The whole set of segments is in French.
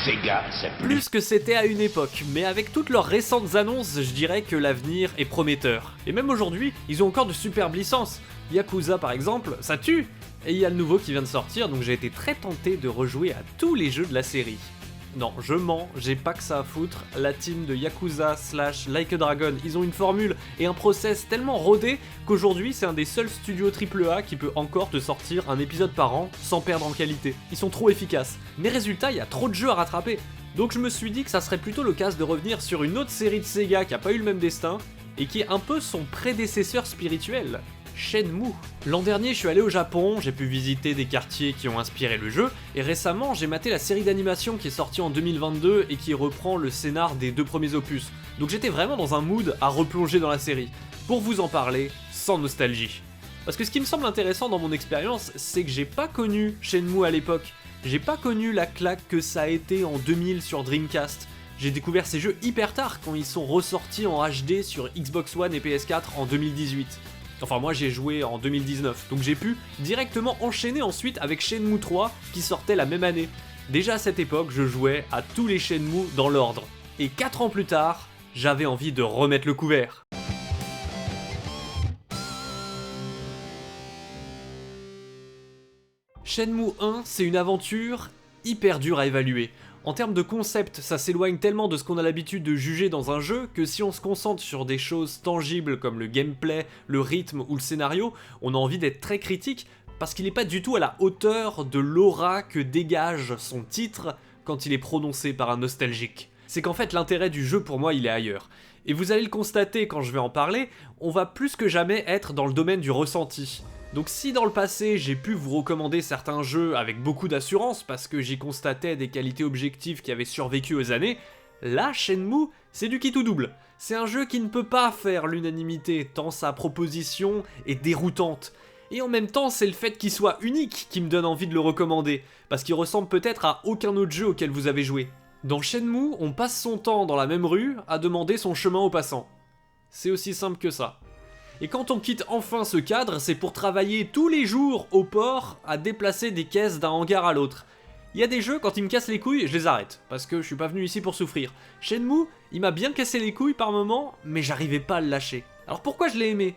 Sega, c'est Plus que c'était à une époque, mais avec toutes leurs récentes annonces, je dirais que l'avenir est prometteur. Et même aujourd'hui, ils ont encore de superbes licences. Yakuza par exemple, ça tue. Et il y a le nouveau qui vient de sortir, donc j'ai été très tenté de rejouer à tous les jeux de la série. Non, je mens, j'ai pas que ça à foutre, la team de Yakuza / Like a Dragon, ils ont une formule et un process tellement rodé qu'aujourd'hui c'est un des seuls studios AAA qui peut encore te sortir un épisode par an sans perdre en qualité. Ils sont trop efficaces, mais résultat il y a trop de jeux à rattraper. Donc je me suis dit que ça serait plutôt l'occasion de revenir sur une autre série de Sega qui a pas eu le même destin, et qui est un peu son prédécesseur spirituel. Shenmue. L'an dernier, je suis allé au Japon, j'ai pu visiter des quartiers qui ont inspiré le jeu, et récemment, j'ai maté la série d'animation qui est sortie en 2022 et qui reprend le scénar des 2 premiers opus. Donc j'étais vraiment dans un mood à replonger dans la série, pour vous en parler sans nostalgie. Parce que ce qui me semble intéressant dans mon expérience, c'est que j'ai pas connu Shenmue à l'époque. J'ai pas connu la claque que ça a été en 2000 sur Dreamcast. J'ai découvert ces jeux hyper tard quand ils sont ressortis en HD sur Xbox One et PS4 en 2018. Enfin moi j'ai joué en 2019, donc j'ai pu directement enchaîner ensuite avec Shenmue 3 qui sortait la même année. Déjà à cette époque, je jouais à tous les Shenmue dans l'ordre. Et 4 ans plus tard, j'avais envie de remettre le couvert. Shenmue 1, c'est une aventure hyper dure à évaluer. En termes de concept, ça s'éloigne tellement de ce qu'on a l'habitude de juger dans un jeu que si on se concentre sur des choses tangibles comme le gameplay, le rythme ou le scénario, on a envie d'être très critique parce qu'il n'est pas du tout à la hauteur de l'aura que dégage son titre quand il est prononcé par un nostalgique. C'est qu'en fait l'intérêt du jeu pour moi il est ailleurs. Et vous allez le constater quand je vais en parler, on va plus que jamais être dans le domaine du ressenti. Donc si dans le passé j'ai pu vous recommander certains jeux avec beaucoup d'assurance parce que j'y constatais des qualités objectives qui avaient survécu aux années, là Shenmue c'est du qui tout double. C'est un jeu qui ne peut pas faire l'unanimité tant sa proposition est déroutante. Et en même temps c'est le fait qu'il soit unique qui me donne envie de le recommander, parce qu'il ressemble peut-être à aucun autre jeu auquel vous avez joué. Dans Shenmue, on passe son temps dans la même rue à demander son chemin aux passants. C'est aussi simple que ça. Et quand on quitte enfin ce cadre, c'est pour travailler tous les jours au port à déplacer des caisses d'un hangar à l'autre. Il y a des jeux, quand ils me cassent les couilles, je les arrête, parce que je suis pas venu ici pour souffrir. Shenmue, il m'a bien cassé les couilles par moments, mais j'arrivais pas à le lâcher. Alors pourquoi je l'ai aimé ?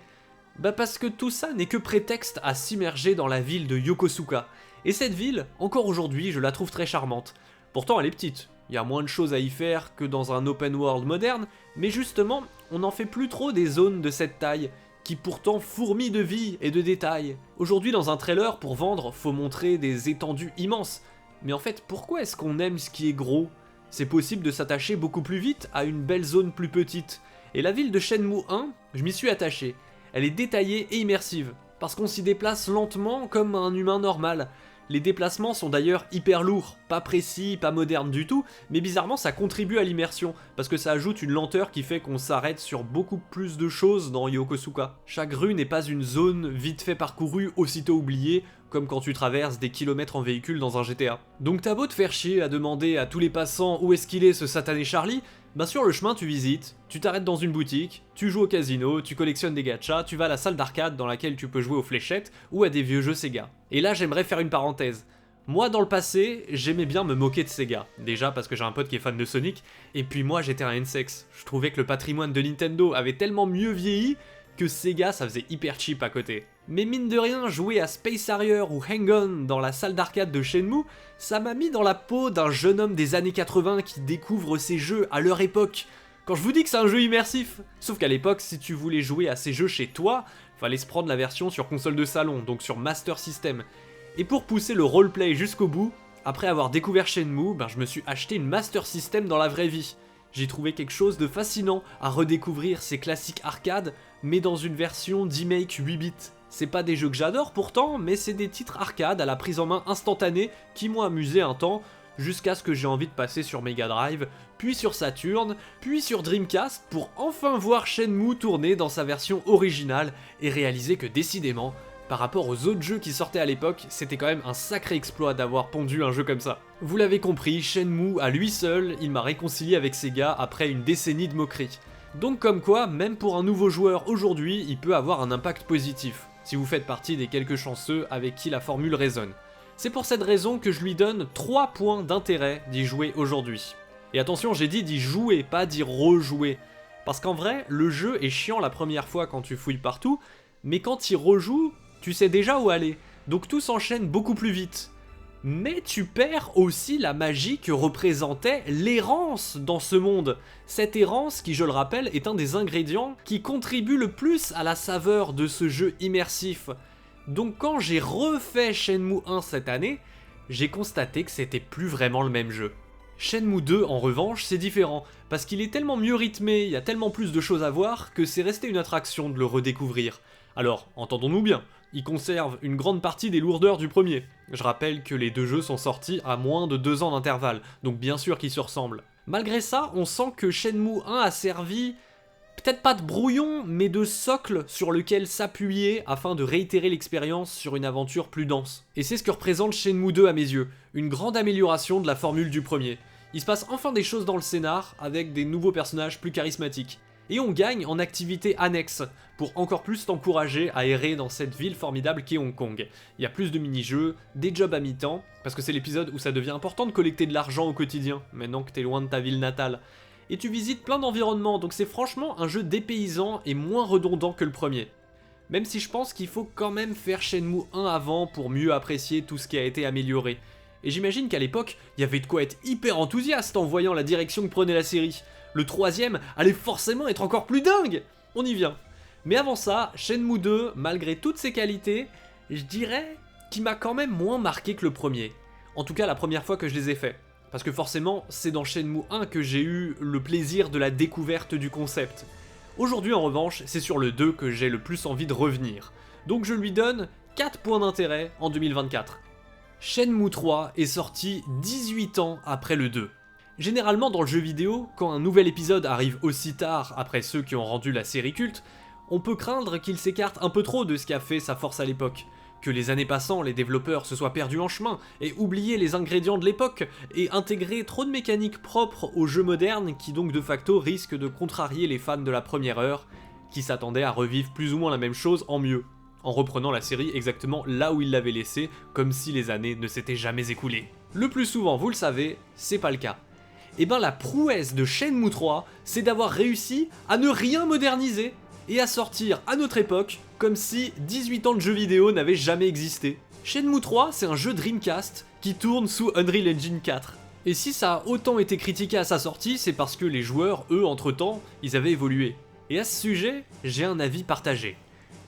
Bah parce que tout ça n'est que prétexte à s'immerger dans la ville de Yokosuka. Et cette ville, encore aujourd'hui, je la trouve très charmante. Pourtant elle est petite, il y a moins de choses à y faire que dans un open world moderne, mais justement, on n'en fait plus trop des zones de cette taille, qui pourtant fourmillent de vie et de détails. Aujourd'hui dans un trailer, pour vendre, faut montrer des étendues immenses. Mais en fait, pourquoi est-ce qu'on aime ce qui est gros ? C'est possible de s'attacher beaucoup plus vite à une belle zone plus petite. Et la ville de Shenmue 1, je m'y suis attaché. Elle est détaillée et immersive, parce qu'on s'y déplace lentement comme un humain normal. Les déplacements sont d'ailleurs hyper lourds, pas précis, pas modernes du tout, mais bizarrement ça contribue à l'immersion, parce que ça ajoute une lenteur qui fait qu'on s'arrête sur beaucoup plus de choses dans Yokosuka. Chaque rue n'est pas une zone vite fait parcourue aussitôt oubliée, comme quand tu traverses des kilomètres en véhicule dans un GTA. Donc t'as beau te faire chier à demander à tous les passants où est-ce qu'il est ce satané Charlie, bah sur le chemin tu visites, tu t'arrêtes dans une boutique, tu joues au casino, tu collectionnes des gachas, tu vas à la salle d'arcade dans laquelle tu peux jouer aux fléchettes ou à des vieux jeux Sega. Et là j'aimerais faire une parenthèse. Moi dans le passé, j'aimais bien me moquer de Sega, déjà parce que j'ai un pote qui est fan de Sonic, et puis moi j'étais un N-sex. Je trouvais que le patrimoine de Nintendo avait tellement mieux vieilli que Sega ça faisait hyper cheap à côté. Mais mine de rien, jouer à Space Harrier ou Hang-On dans la salle d'arcade de Shenmue, ça m'a mis dans la peau d'un jeune homme des années 80 qui découvre ces jeux à leur époque. Quand je vous dis que c'est un jeu immersif. Sauf qu'à l'époque, si tu voulais jouer à ces jeux chez toi, fallait se prendre la version sur console de salon, donc sur Master System. Et pour pousser le roleplay jusqu'au bout, après avoir découvert Shenmue, je me suis acheté une Master System dans la vraie vie. J'ai trouvé quelque chose de fascinant à redécouvrir ces classiques arcade, mais dans une version d'e-make 8 bits. C'est pas des jeux que j'adore pourtant, mais c'est des titres arcade à la prise en main instantanée qui m'ont amusé un temps, jusqu'à ce que j'ai envie de passer sur Mega Drive, puis sur Saturn, puis sur Dreamcast pour enfin voir Shenmue tourner dans sa version originale et réaliser que décidément, par rapport aux autres jeux qui sortaient à l'époque, c'était quand même un sacré exploit d'avoir pondu un jeu comme ça. Vous l'avez compris, Shenmue à lui seul, il m'a réconcilié avec Sega après une décennie de moquerie. Donc comme quoi, même pour un nouveau joueur aujourd'hui, il peut avoir un impact positif, si vous faites partie des quelques chanceux avec qui la formule résonne. C'est pour cette raison que je lui donne 3 points d'intérêt d'y jouer aujourd'hui. Et attention, j'ai dit d'y jouer, pas d'y rejouer. Parce qu'en vrai, le jeu est chiant la première fois quand tu fouilles partout, mais quand tu y rejoues, tu sais déjà où aller. Donc tout s'enchaîne beaucoup plus vite. Mais tu perds aussi la magie que représentait l'errance dans ce monde. Cette errance qui, je le rappelle, est un des ingrédients qui contribue le plus à la saveur de ce jeu immersif. Donc quand j'ai refait Shenmue 1 cette année, j'ai constaté que c'était plus vraiment le même jeu. Shenmue 2 en revanche c'est différent, parce qu'il est tellement mieux rythmé, il y a tellement plus de choses à voir que c'est resté une attraction de le redécouvrir. Alors, entendons-nous bien, il conserve une grande partie des lourdeurs du premier. Je rappelle que les deux jeux sont sortis à moins de 2 ans d'intervalle, donc bien sûr qu'ils se ressemblent. Malgré ça, on sent que Shenmue 1 a servi, peut-être pas de brouillon, mais de socle sur lequel s'appuyer afin de réitérer l'expérience sur une aventure plus dense. Et c'est ce que représente Shenmue 2 à mes yeux, une grande amélioration de la formule du premier. Il se passe enfin des choses dans le scénar, avec des nouveaux personnages plus charismatiques. Et on gagne en activités annexes, pour encore plus t'encourager à errer dans cette ville formidable qu'est Hong Kong. Il y a plus de mini-jeux, des jobs à mi-temps, parce que c'est l'épisode où ça devient important de collecter de l'argent au quotidien, maintenant que t'es loin de ta ville natale. Et tu visites plein d'environnements, donc c'est franchement un jeu dépaysant et moins redondant que le premier. Même si je pense qu'il faut quand même faire Shenmue 1 avant pour mieux apprécier tout ce qui a été amélioré. Et j'imagine qu'à l'époque, il y avait de quoi être hyper enthousiaste en voyant la direction que prenait la série. Le troisième allait forcément être encore plus dingue. On y vient. Mais avant ça, Shenmue 2, malgré toutes ses qualités, je dirais qu'il m'a quand même moins marqué que le premier. En tout cas la première fois que je les ai faits. Parce que forcément, c'est dans Shenmue 1 que j'ai eu le plaisir de la découverte du concept. Aujourd'hui en revanche, c'est sur le 2 que j'ai le plus envie de revenir. Donc je lui donne 4 points d'intérêt en 2024. Shenmue 3 est sorti 18 ans après le 2. Généralement dans le jeu vidéo, quand un nouvel épisode arrive aussi tard après ceux qui ont rendu la série culte, on peut craindre qu'il s'écarte un peu trop de ce qui a fait sa force à l'époque. Que les années passant, les développeurs se soient perdus en chemin et oublié les ingrédients de l'époque et intégré trop de mécaniques propres aux jeux modernes qui donc de facto risquent de contrarier les fans de la première heure qui s'attendaient à revivre plus ou moins la même chose en mieux, en reprenant la série exactement là où ils l'avaient laissée, comme si les années ne s'étaient jamais écoulées. Le plus souvent, vous le savez, c'est pas le cas. Et ben la prouesse de Shenmue 3, c'est d'avoir réussi à ne rien moderniser et à sortir à notre époque comme si 18 ans de jeux vidéo n'avaient jamais existé. Shenmue 3, c'est un jeu Dreamcast qui tourne sous Unreal Engine 4. Et si ça a autant été critiqué à sa sortie, c'est parce que les joueurs, eux, entre-temps, ils avaient évolué. Et à ce sujet, j'ai un avis partagé.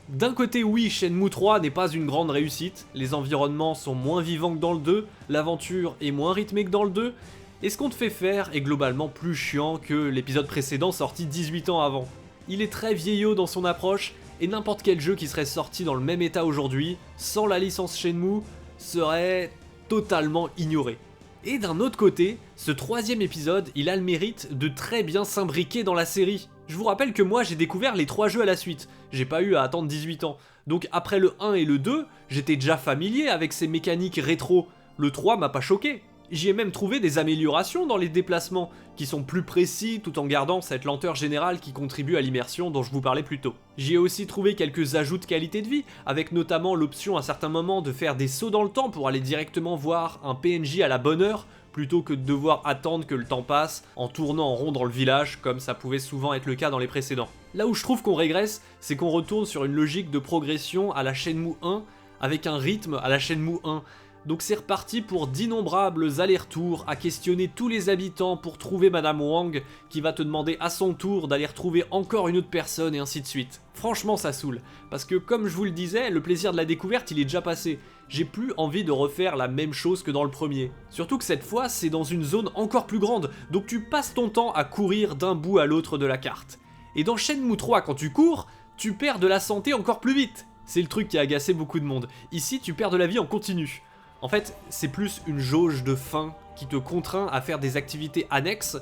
D'un côté, oui, Shenmue 3 n'est pas une grande réussite, les environnements sont moins vivants que dans le 2, l'aventure est moins rythmée que dans le 2, et ce qu'on te fait faire est globalement plus chiant que l'épisode précédent sorti 18 ans avant. Il est très vieillot dans son approche, et n'importe quel jeu qui serait sorti dans le même état aujourd'hui, sans la licence Shenmue, serait totalement ignoré. Et d'un autre côté, ce troisième épisode, il a le mérite de très bien s'imbriquer dans la série. Je vous rappelle que moi j'ai découvert les 3 jeux à la suite, j'ai pas eu à attendre 18 ans. Donc après le 1 et le 2, j'étais déjà familier avec ces mécaniques rétro. Le 3 m'a pas choqué. J'y ai même trouvé des améliorations dans les déplacements, qui sont plus précis tout en gardant cette lenteur générale qui contribue à l'immersion dont je vous parlais plus tôt. J'y ai aussi trouvé quelques ajouts de qualité de vie, avec notamment l'option à certains moments de faire des sauts dans le temps pour aller directement voir un PNJ à la bonne heure, plutôt que de devoir attendre que le temps passe en tournant en rond dans le village, comme ça pouvait souvent être le cas dans les précédents. Là où je trouve qu'on régresse, c'est qu'on retourne sur une logique de progression à la Shenmue 1, avec un rythme à la Shenmue 1. Donc c'est reparti pour d'innombrables allers-retours à questionner tous les habitants pour trouver Madame Wang qui va te demander à son tour d'aller retrouver encore une autre personne et ainsi de suite. Franchement ça saoule, parce que comme je vous le disais, le plaisir de la découverte il est déjà passé. J'ai plus envie de refaire la même chose que dans le premier. Surtout que cette fois c'est dans une zone encore plus grande, donc tu passes ton temps à courir d'un bout à l'autre de la carte. Et dans Shenmue 3 quand tu cours, tu perds de la santé encore plus vite. C'est le truc qui a agacé beaucoup de monde. Ici tu perds de la vie en continu. En fait, c'est plus une jauge de faim qui te contraint à faire des activités annexes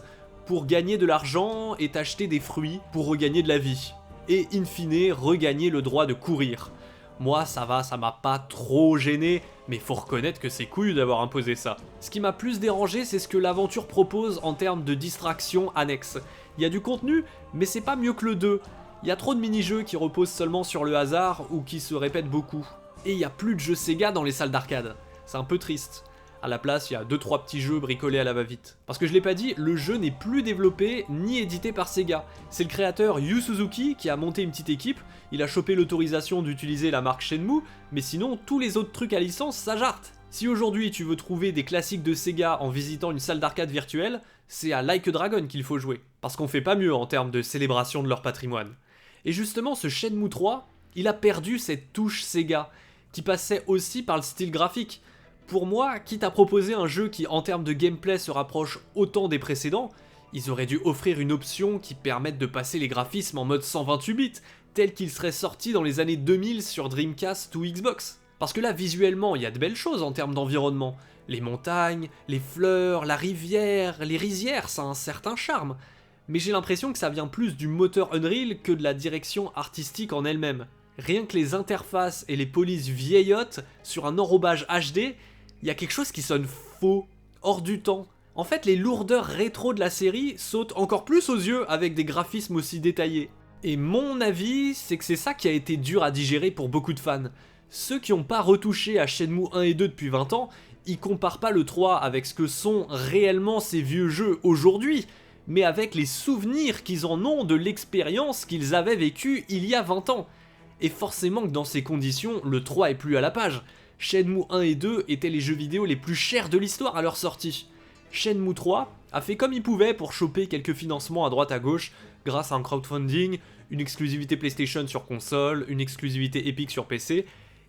pour gagner de l'argent et t'acheter des fruits pour regagner de la vie. Et in fine, regagner le droit de courir. Moi, ça va, ça m'a pas trop gêné, mais faut reconnaître que c'est couillu d'avoir imposé ça. Ce qui m'a plus dérangé, c'est ce que l'aventure propose en termes de distraction annexe. Il y a du contenu, mais c'est pas mieux que le 2. Il y a trop de mini-jeux qui reposent seulement sur le hasard ou qui se répètent beaucoup. Et il y a plus de jeux Sega dans les salles d'arcade. C'est un peu triste. À la place, il y a 2-3 petits jeux bricolés à la va-vite. Parce que je l'ai pas dit, le jeu n'est plus développé ni édité par Sega. C'est le créateur Yu Suzuki qui a monté une petite équipe, il a chopé l'autorisation d'utiliser la marque Shenmue, mais sinon tous les autres trucs à licence, ça jarte. Si aujourd'hui tu veux trouver des classiques de Sega en visitant une salle d'arcade virtuelle, c'est à Like a Dragon qu'il faut jouer. Parce qu'on fait pas mieux en termes de célébration de leur patrimoine. Et justement, ce Shenmue 3, il a perdu cette touche Sega, qui passait aussi par le style graphique. Pour moi, quitte à proposer un jeu qui en termes de gameplay se rapproche autant des précédents, ils auraient dû offrir une option qui permette de passer les graphismes en mode 128 bits, tel qu'il serait sorti dans les années 2000 sur Dreamcast ou Xbox. Parce que là, visuellement, il y a de belles choses en termes d'environnement. Les montagnes, les fleurs, la rivière, les rizières, ça a un certain charme. Mais j'ai l'impression que ça vient plus du moteur Unreal que de la direction artistique en elle-même. Rien que les interfaces et les polices vieillottes sur un enrobage HD, il y a quelque chose qui sonne faux, hors du temps. En fait, les lourdeurs rétro de la série sautent encore plus aux yeux avec des graphismes aussi détaillés. Et mon avis, c'est que c'est ça qui a été dur à digérer pour beaucoup de fans. Ceux qui n'ont pas retouché à Shenmue 1 et 2 depuis 20 ans, ils comparent pas le 3 avec ce que sont réellement ces vieux jeux aujourd'hui, mais avec les souvenirs qu'ils en ont de l'expérience qu'ils avaient vécue il y a 20 ans. Et forcément que dans ces conditions, le 3 est plus à la page. Shenmue 1 et 2 étaient les jeux vidéo les plus chers de l'histoire à leur sortie. Shenmue 3 a fait comme il pouvait pour choper quelques financements à droite à gauche grâce à un crowdfunding, une exclusivité PlayStation sur console, une exclusivité Epic sur PC,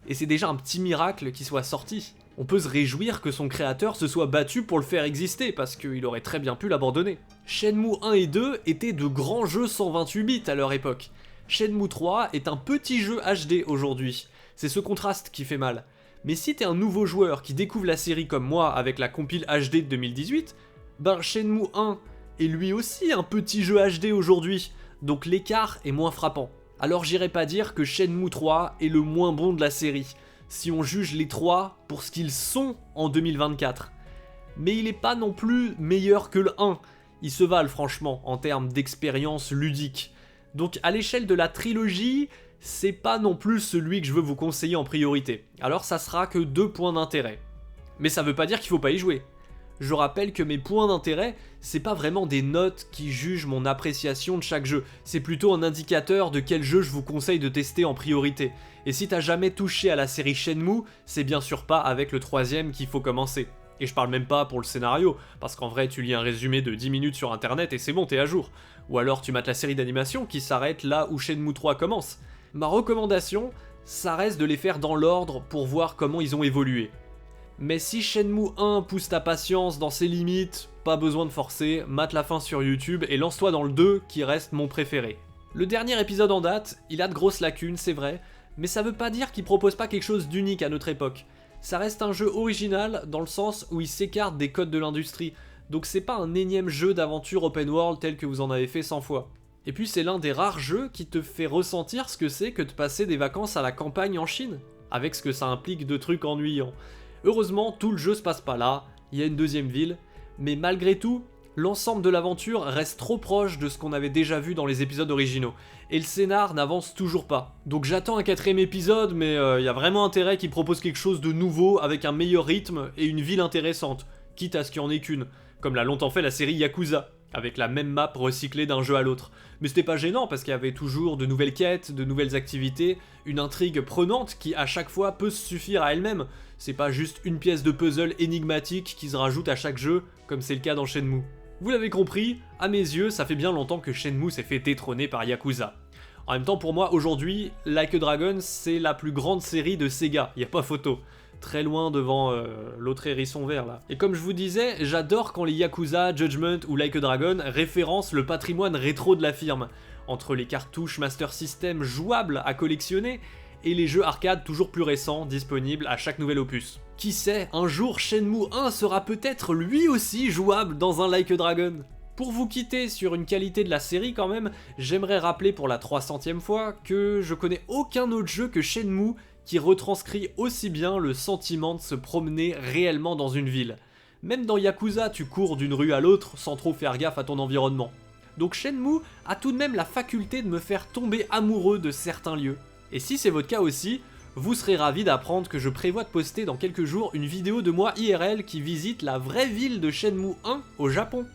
et c'est déjà un petit miracle qu'il soit sorti. On peut se réjouir que son créateur se soit battu pour le faire exister, parce qu'il aurait très bien pu l'abandonner. Shenmue 1 et 2 étaient de grands jeux 128 bits à leur époque. Shenmue 3 est un petit jeu HD aujourd'hui. C'est ce contraste qui fait mal. Mais si t'es un nouveau joueur qui découvre la série comme moi avec la compile HD de 2018, ben Shenmue 1 est lui aussi un petit jeu HD aujourd'hui, donc l'écart est moins frappant. Alors j'irai pas dire que Shenmue 3 est le moins bon de la série, si on juge les trois pour ce qu'ils sont en 2024. Mais il est pas non plus meilleur que le 1, il se valent franchement en termes d'expérience ludique. Donc à l'échelle de la trilogie, c'est pas non plus celui que je veux vous conseiller en priorité. Alors ça sera que 2 points d'intérêt. Mais ça veut pas dire qu'il faut pas y jouer. Je rappelle que mes points d'intérêt, c'est pas vraiment des notes qui jugent mon appréciation de chaque jeu, c'est plutôt un indicateur de quel jeu je vous conseille de tester en priorité. Et si t'as jamais touché à la série Shenmue, c'est bien sûr pas avec le 3ème qu'il faut commencer. Et je parle même pas pour le scénario, parce qu'en vrai tu lis un résumé de 10 minutes sur internet et c'est bon, t'es à jour. Ou alors tu mates la série d'animation qui s'arrête là où Shenmue 3 commence. Ma recommandation, ça reste de les faire dans l'ordre pour voir comment ils ont évolué. Mais si Shenmue 1 pousse ta patience dans ses limites, pas besoin de forcer, mate la fin sur YouTube et lance-toi dans le 2 qui reste mon préféré. Le dernier épisode en date, il a de grosses lacunes, c'est vrai, mais ça veut pas dire qu'il propose pas quelque chose d'unique à notre époque. Ça reste un jeu original dans le sens où il s'écarte des codes de l'industrie, donc c'est pas un énième jeu d'aventure open world tel que vous en avez fait 100 fois. Et puis c'est l'un des rares jeux qui te fait ressentir ce que c'est que de passer des vacances à la campagne en Chine, avec ce que ça implique de trucs ennuyants. Heureusement, tout le jeu se passe pas là, il y a une deuxième ville, mais malgré tout, l'ensemble de l'aventure reste trop proche de ce qu'on avait déjà vu dans les épisodes originaux, et le scénar n'avance toujours pas. Donc j'attends un 4ème épisode, mais il y a vraiment intérêt qu'il propose quelque chose de nouveau, avec un meilleur rythme et une ville intéressante, quitte à ce qu'il n'y en ait qu'une, comme l'a longtemps fait la série Yakuza, avec la même map recyclée d'un jeu à l'autre. Mais c'était pas gênant parce qu'il y avait toujours de nouvelles quêtes, de nouvelles activités, une intrigue prenante qui à chaque fois peut se suffire à elle-même. C'est pas juste une pièce de puzzle énigmatique qui se rajoute à chaque jeu, comme c'est le cas dans Shenmue. Vous l'avez compris, à mes yeux, ça fait bien longtemps que Shenmue s'est fait détrôner par Yakuza. En même temps, pour moi, aujourd'hui, Like a Dragon, c'est la plus grande série de Sega, y a pas photo. Très loin devant l'autre hérisson vert là. Et comme je vous disais, j'adore quand les Yakuza, Judgment ou Like a Dragon référencent le patrimoine rétro de la firme, entre les cartouches Master System jouables à collectionner et les jeux arcade toujours plus récents disponibles à chaque nouvel opus. Qui sait, un jour Shenmue 1 sera peut-être lui aussi jouable dans un Like a Dragon. Pour vous quitter sur une qualité de la série quand même, j'aimerais rappeler pour la 300e fois que je connais aucun autre jeu que Shenmue qui retranscrit aussi bien le sentiment de se promener réellement dans une ville. Même dans Yakuza, tu cours d'une rue à l'autre sans trop faire gaffe à ton environnement. Donc Shenmue a tout de même la faculté de me faire tomber amoureux de certains lieux. Et si c'est votre cas aussi, vous serez ravis d'apprendre que je prévois de poster dans quelques jours une vidéo de moi IRL qui visite la vraie ville de Shenmue 1 au Japon.